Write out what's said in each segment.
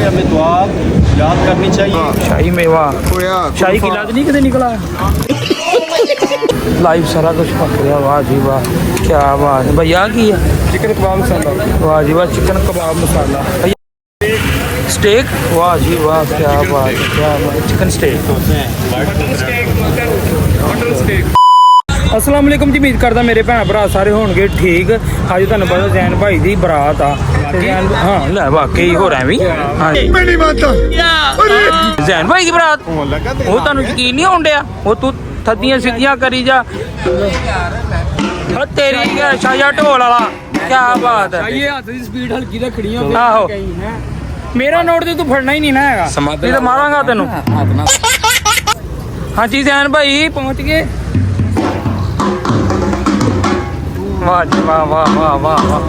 हमें दुआ याद करनी चाहिए। शाही मेवा शाही किला तो नहीं कदे निकला लाइव सारा कुछ पक गया। वाह जी वाह क्या बात है भैया की है चिकन कबाब मसाला। वाह जी वाह चिकन कबाब मसाला स्टेक वाह जी वाह क्या बात है क्या बात है चिकन स्टेक। अस्सलाम वालेकुम जी उम्मीद करदा मेरे भैन भरा सारे होणगे ठीक। अज तुहानूं पता जैन भाई दी बरात आ हाँ लै वाकई हो रहा भी हाँ जैन भाई दी बरात वो तुहानूं यकीन नहीं होण डिया वो तू थद्दियां सिद्धियां करी जा तेरी शाया ढोल वाला क्या बात है ये हाथ दी स्पीड हल्की रखनी है आहो मेरा नोट तो तू फड़ना ही नहीं ना हैगा नहीं तो मारांगा तेनू। हाँ जी जैन भाई पहुंच गए वाह जी वाह वाह वाह वाह वाह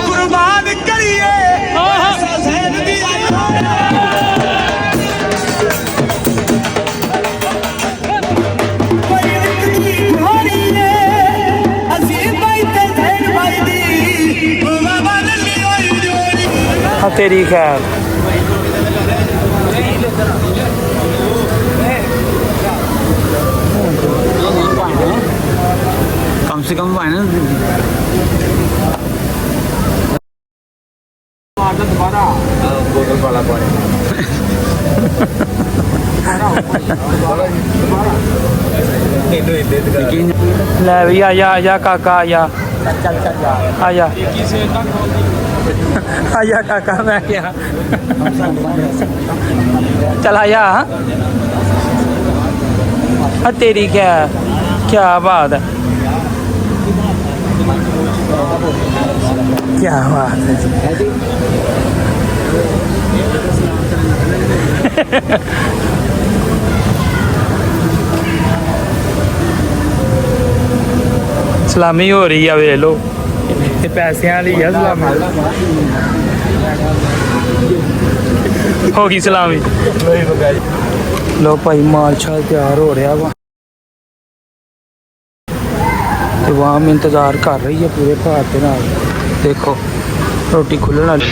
कुर्बान करिए तेरी खैर कम से कम फाइनल दोबारा बोतल वाला पानी ले भी आजा काका आजा आजा आजा काका मैं क्या चल आजा तेरी क्या बात है क्या बात है सलामी हो रही है वे लो पैसे वाली है सलामी हो गई सलामी लो भाई माल शाल तैयार हो रहा वा वहाँ में इंतजार कर रही है पूरे भार के नाल देखो रोटी खुलने वाली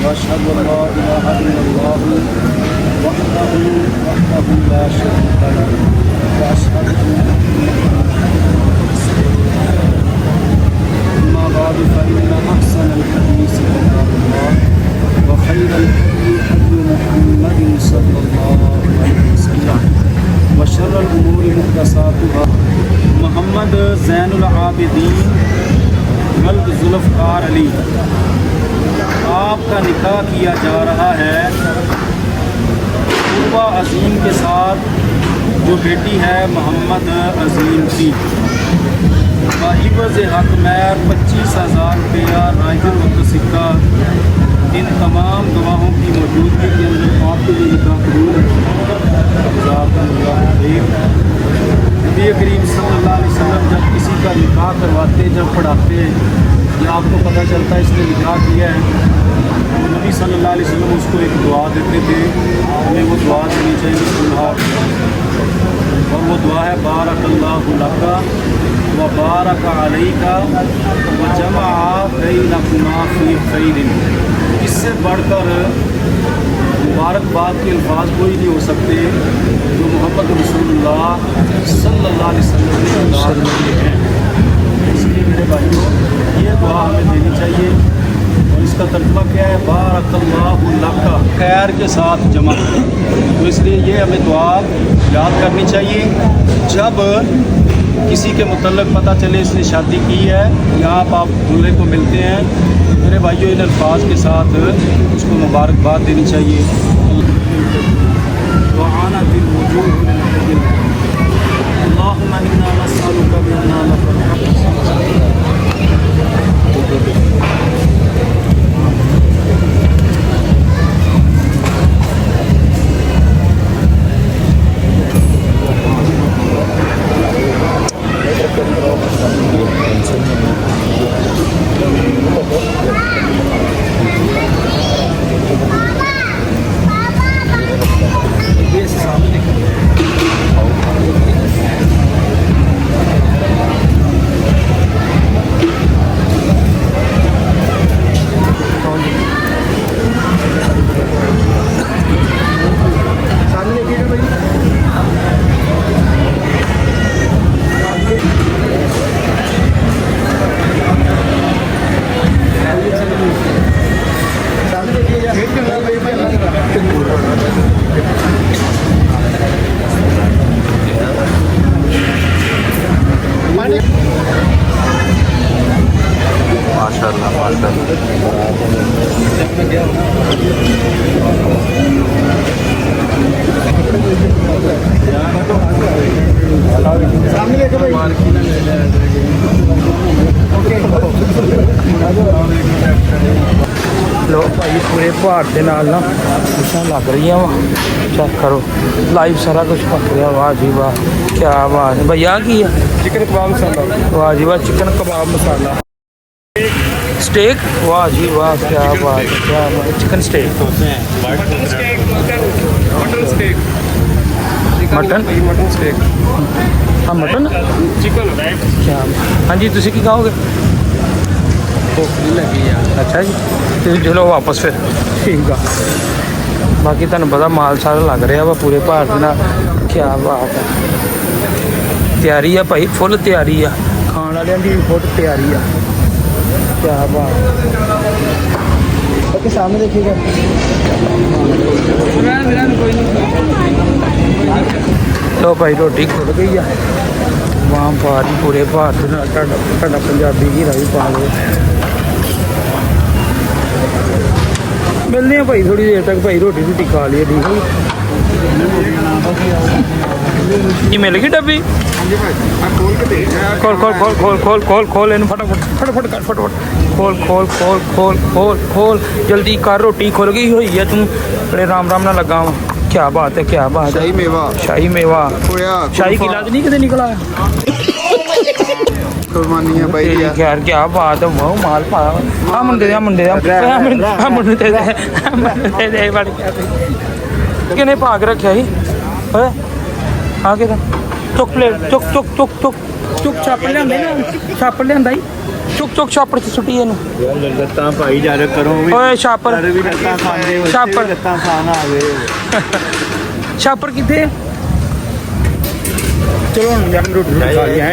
وأشهد أن لا إله إلا الله وحده لا شريك له وأشهد أن أما بعد فإن أحسن الحديث كتاب الله وخير الهدي هدي محمد صلى الله عليه وسلم وشر आबिदीन मल्क जुल्फ़कार अली। आपका निकाह किया जा रहा है तूबा अजीम के साथ, जो बेटी है मोहम्मद अजीम की। बाइवज़ हक मैर 25,000 रुपया राइजर वक्त सिक्का इन तमाम गवाहों की मौजूदगी के अंदर आपके लिए निकाह कबूल। नबी करीम सल्लल्लाहु अलैहि वसल्लम जब किसी का निकाह करवाते, जब पढ़ाते या आपको पता चलता है इसने निकाह किया है, तो नबी सल्लल्लाहु अलैहि वसल्लम उसको एक दुआ देते थे। हमें वो दुआ देनी चाहिए सुलह, और वो दुआ है बारकल्लाहु लका व बारक अलैका व जमा बैनकुमा फी खैरिन। इससे बढ़कर मुबारकबाद के अल्फाज कोई नहीं हो सकते जो मोहम्मद रसूलुल्लाह सल्लल्लाहु अलैहि वसल्लम ने हैं। इसलिए मेरे भाइयों, ये दुआ हमें देनी चाहिए। और इसका तर्जुमा क्या है? बारकल्लाहु लका, खैर के साथ जमा। तो इसलिए ये हमें दुआ याद करनी चाहिए जब किसी के मुतल्लक पता चले इसने शादी की है या आप दूल्हे को मिलते हैं। मेरे भाइयों, इन अल्फाज के साथ उसको मुबारकबाद देनी चाहिए। दुआना दिल वजूद में अल्लाहुम्मा इन्ना नस्अलुका बिअन्ना लका लो भाई, पूरे पहाड़ के नाल ना डिशां लग रही वा। चेक करो, लाइव सारा कुछ पक रहा। वाह जी वाह, क्या बात है भैया। की है? चिकन कबाब मसाला। वाह जी वाह, चिकन कबाब मसाला, स्टेक। वाह जी वाह, क्या बात है, क्या बात है। चिकन स्टेक होते हैं, मटन स्टेक, मटन स्टेक। हाँ मटन चिकन। क्या? हाँ जी, तुसी की खाओगे? लगी यार। अच्छा जी, तो चलो वापस फिर। ठीक है, बाकी तुहानू पता माल सारा लग रहा वा पूरे भार दे नाल। क्या बात है, तैयारी है भाई, फुल तैयारी है। खाण वालियां दी भी फुल तैयारी है। क्या बात है। ओके, सामने देखिएगा। लो भाई, रोटी खुल गई है। वहाँ बाहर ही पूरे भार दे नाल तुहाडा पंजाबी हीरा भी पा लो। मिलने हैं भाई थोड़ी देर तक। भाई रोटी रोटी खा ली, ठीक है। ये मिल गई डब्बी। खोल खोल खोल खोल खोल खोल खोल इन फटाफट फटाफट कर, फटाफट खोल खोल खोल खोल खोल खोल जल्दी कर। रोटी खुल गई हुई है, तू बड़े राम राम ना लगा वा। क्या बात है, क्या बात है। शाही मेवा, शाही मेवा, शाही गिलास नहीं कितने निकला है। कुर्बानी है भाई यार, क्या बात है। वो माल पा मुंडे मुंडे किने पा के रखा ही। हाँ कि चुक प्लेट, चुक चुक चुक चुक चुक छापड़ लिया ना, छापड़ लिया ही। चुक चुक छापड़ से सुटी इनू। भाई जा करो ओए छापड़, छापड़ छापड़ किथे? चलो हम रोटी खा लिया।